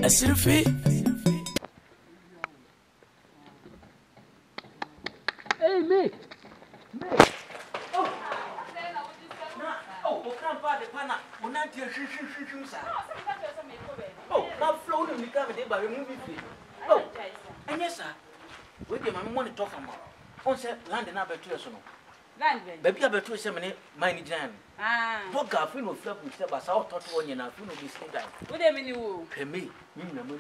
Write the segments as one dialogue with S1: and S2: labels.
S1: Asirfi. Hey, me. Oh, grandpa, the pana. We're not here. Oh, now floating. We come by the movie. Oh, and yes, sir. Wait a minute, want to talk about. On said land and abattoir. Land, baby, abattoir, some mine jam. What got full of flap with step as out to one and a full of this time. What do you mean you pay me? You know,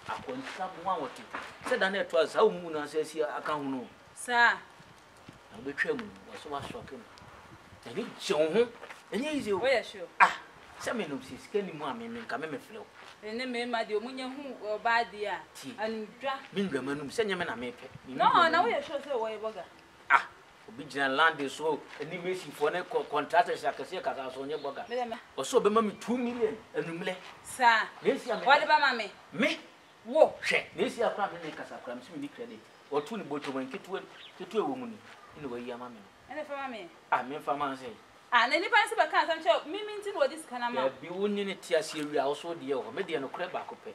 S1: I can't stop one or two. Said I never was how moon says here, I can't know. Sir, I'll be trembling was so much shocking. And it's so, and easy way, sure. Ah, some men of his skinny mammy and come in flow. And then, my dear, when you or bad dear, and draft Mingaman, send your man a make. No, no, we are sure so way, Bogger. Ah, original land is so, and you missing for a contractors like a circus on your bogger. Or so be mammy 2 million and me. Sir, what about mammy? Me? Whoa, shake. This year, crime make us a crime, me credit. Or 2 boat when get to a woman in the way your mammy. And if mammy, I mean for my say. And any person can't, I'm sure, me means what this can amount. Be one in a tear series also dear, or maybe no crab back up.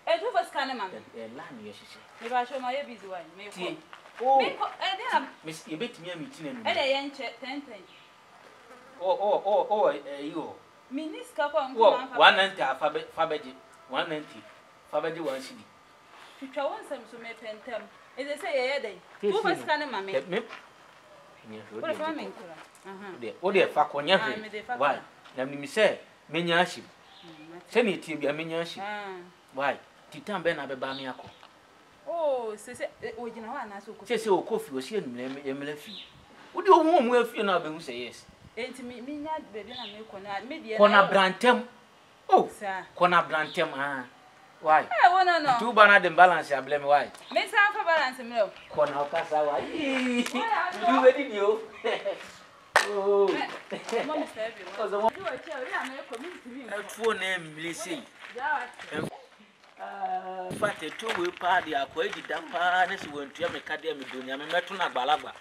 S1: And who was kind of man? And land, yes, she said. If I show my busy way, may oh, Miss, you bet me a meeting and a young chat 10. Oh, you. Minis couple 190 alphabet, Fabergy, 190, Fabergy 1 city. To try one some to make pen term. As I say, a day. Who was kind of mammy? What if I'm in? Oh, dear, fuck on your head. Why? Let me say, Miniaship. Send it to be a miniaship. Why? Titan Ben Abamiaco. Oh, says, oh, you know, I says, oh, coffee was here in Melefi. Would you want more if you know, say yes? Ain't me, not baby, and make Corner Brantem. Oh, sir, Corner Brantem, ah. Why? I want to know. 2 banana and balance, I blame why. Miss Alpha balance and milk. Corner Casa, you ready, you? Oh, full name, Lissy. Fat a 2-way party, I quite did that partners went to your academy doing a metuna balaba.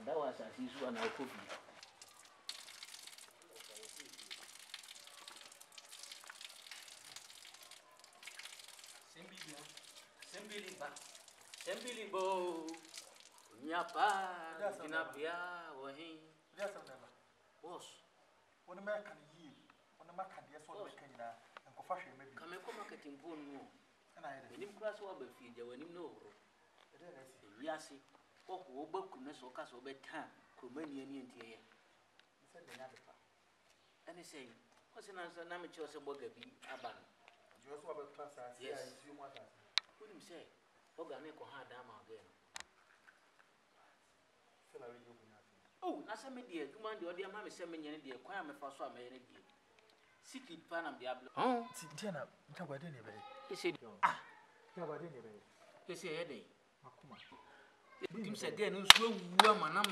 S1: That was as usual, and I could be. Simply bo, Nyapa, Ginapia, or him. Boss, when a man can yield, when a man can guess what Canada and Coffashion may come and come marketing for no. And I didn't cross over feed when you know. Yassi, oh, Bokuness or Castle bedtime, Cromanian in here. And he say, what's an answer? Namateur Boga be Aban. You also have a class, yes, you want us. Who him say? Organic or hard dam again. Oh, that's a media. Come on, the other mammy sent me the acquirement for some many dear. Secret Panam Diablo. Oh, Tiana, covered anyway. He said, ah, covered anyway. He said, Eddie. Him said, again, who's woman, a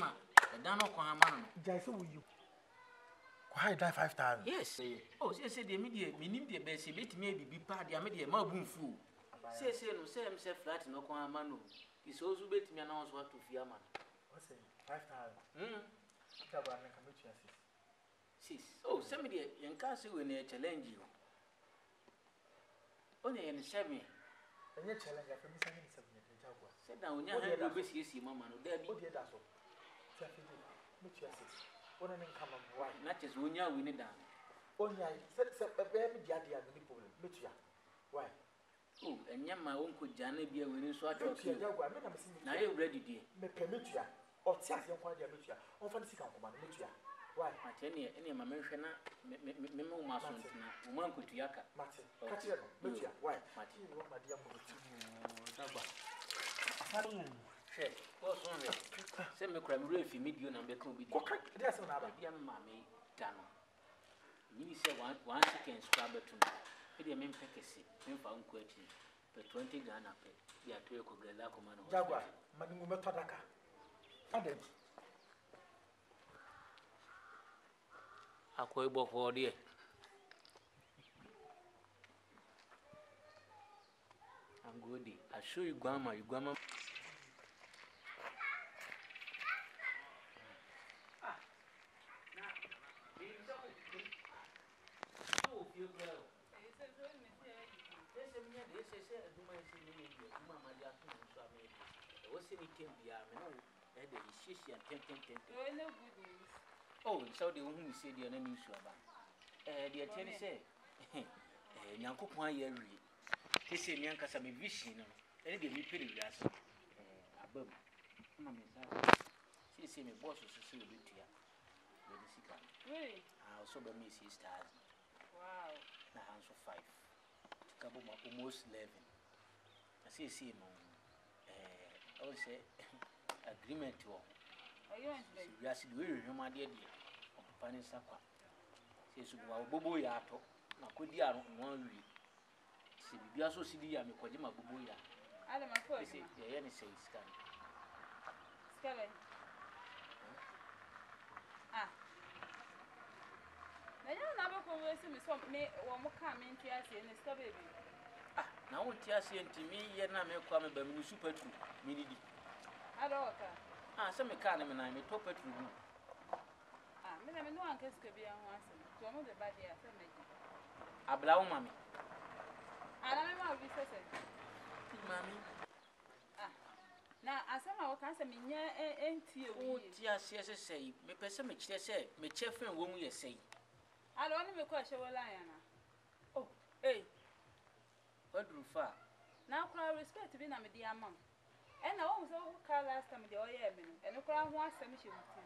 S1: Dano Quaman. Just will you. Quite die 5,000. Yes. Oh, she said the media, meaning the best, let me be part the media, more boom fool. Say, no, say himself flat, no Quamano. He's also bet me announce what to fear man. What's it? 5,000. Sis. Oh, somebody in castle in a challenge you. Only in 7. And your challenge after me 7. Sit down, you have a busy, mamma. There be that's all. What an income of wine. Not just when you're winning down. Only I said, a baby daddy and the people. Why? Oh, and yet my uncle Johnny be a winning swat. Now you're ready, dear. Make a mutua. Or Tias, young one, Mutua. Or fancy company, Mutua. Why? My tenure, any of my mention, Memo Mason, one could Yaka. Martin, Mutua. Why? Martin, my dear mother. Send me crime if you meet you and become with you. That's another young mammy, Dano. You say one second scrub to me. Maybe a man peck a seat, men found quitting, but 20 Ghana pay. Yeah, 2 Kogala command. Jaguar, Madame Tadaka. Added. A quabo for dear. I'm good. I show you, Grandma, you Grandma. say do my say mama ya so so am e wo se ni tembia me no e de shishi and 10
S2: no good news.
S1: Oh, so the one who said the enemy issue about the attorney say Yankopon ayeri te say me ankasa me vision no e de me pere wiase abam ma me say say me boss so say obetua we dey sika
S2: Really?
S1: Also be me 6,000.
S2: Wow.
S1: Na hands of 5 kabo almost 11. I say no I would say agreement to we are seeing very human dear Pani Sapa. Says you are Bobo Yato, Makodia, 1 week. See, we also see the Amikojima Bubuya.
S2: I don't know.
S1: Say, the any say scan.
S2: Skelly. Ah. Now you never conversing with some me or more coming to us in the baby.
S1: Ah, now what you are saying to me, yet now may come by me super true, mini.
S2: I don't.
S1: Ah, some mechanic and I may top it through.
S2: Ah, me no one can be on once. So I'm the body I said,
S1: Ablau, mammy.
S2: And I'm not researching.
S1: Mammy.
S2: Ah, now I somehow can't say me ain't you.
S1: Oh, dear, say, me person, me say, me chef and woman, you say.
S2: I don't want to make a show, Liana.
S1: Oh, hey, what do far?
S2: Now, cry respect to be a dear mum. And I always call last time the oil and the crowd wants some issue with him.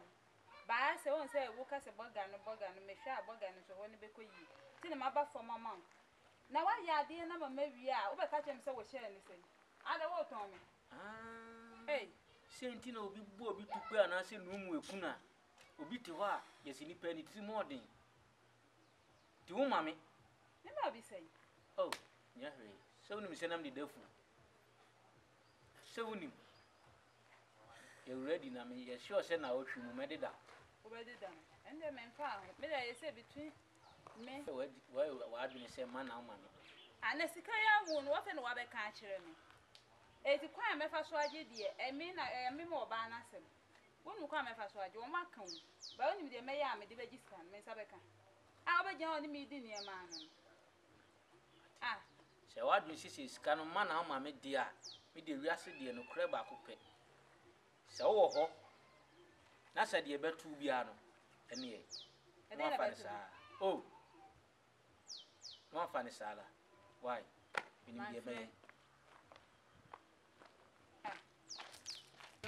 S2: But I say, one say, woke us a bug and make sure a bug and so when they be you. Till my back for my mom. Now, why ya dear number maybe ya over catch him so we share anything. I don't want to me.
S1: Ah,
S2: hey,
S1: Sentino be Bobby to pay and I say, no more kuna. Obitiwa, yes, in penny 3 morning. To whom, mammy?
S2: Never be saying.
S1: Oh, yeah, so we send them the devil. So you're ready now, me, yes, sure, send out you made it up.
S2: Already done. And the men found, maybe I say between me.
S1: Well, I've been a same man now, mammy.
S2: And the Sikaya won't often what I can't cheer me. It's a crime if I saw you, dear. I mean, I am more banasem. When you come if I saw you, my count. But only the mayor, me, the Vegistan, Miss Abeka. I'll be joining me, dear man. Ah,
S1: so what do you see is canon man, how mammy, dear. Me the reacid no crab a coupe. So, that's a dear bet to piano. And ye, oh, no funny salad. Why? We need a man.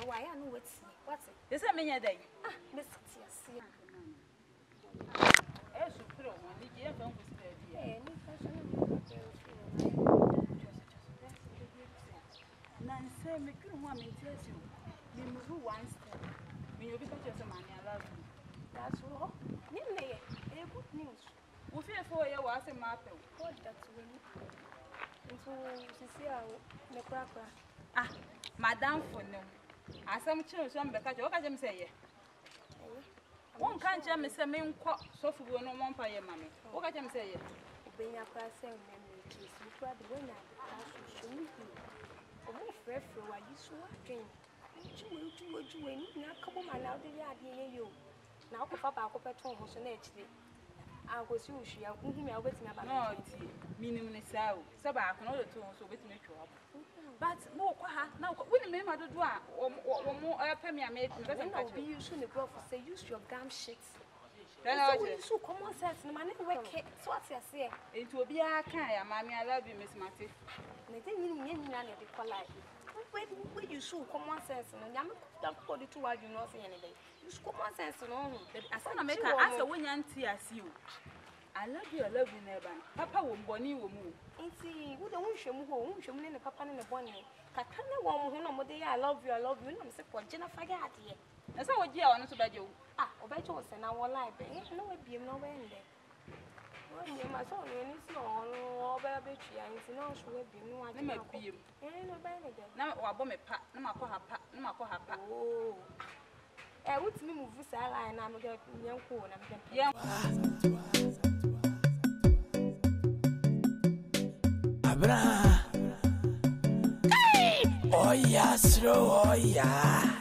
S3: Why I know what's it?
S2: This a many day.
S3: Ah, Miss Tia,
S2: As you put on the year from Nancy, me couldn't want me to you. Me move one step. Me, you because you're money, I love you.
S3: that's all. Nearly a good news.
S2: We fear for you was a map.
S3: What that's when into Cecilia, Necrapa.
S2: Ah, Madame for no. As some children, because you can say, one can't tell me some men quite so for no one by your mammy. What can I say?
S3: Bring up a same memory to see what the winner should meet you. For more fresh for what you saw a dream. You win, not come on out the yard near you. Now, Papa, Papa told us an edge. I was usually out with me about
S2: no, minimum is so. Sabah, another two, so with me trouble. But no, now, when the member do or more pay me, I
S3: be using the growth say use your gum shits.
S2: Then I
S3: will so common sense, no man, work it. So what's I say?
S2: It will be a kind, mammy. I love you, Miss Matty.
S3: And I think you need none of the polite. Where you so common sense, and I'm not for the 2 hours you not say anything. Use common sense, no.
S2: As I make her answer when you see you. I love you, never. Papa won't bonny will move.
S3: And see, who don't wish you home, show me in the papa in the bonnet. Kakana won't know day. I love you, I'm sick for Jennifer Gatti.
S2: That's how you are not to bed you.
S3: Ah, obey Jones and our library. No, it be no end there. Well, you must only see all baby tree. I see no sure be no one. Never be you. No, now, or bomb a pat, no matter her pat, no matter her pat. Oh, I would me move this line. I'm a young poor and I'm
S4: Abra. Oh yes, oh yeah.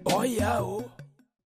S4: Oh yeah.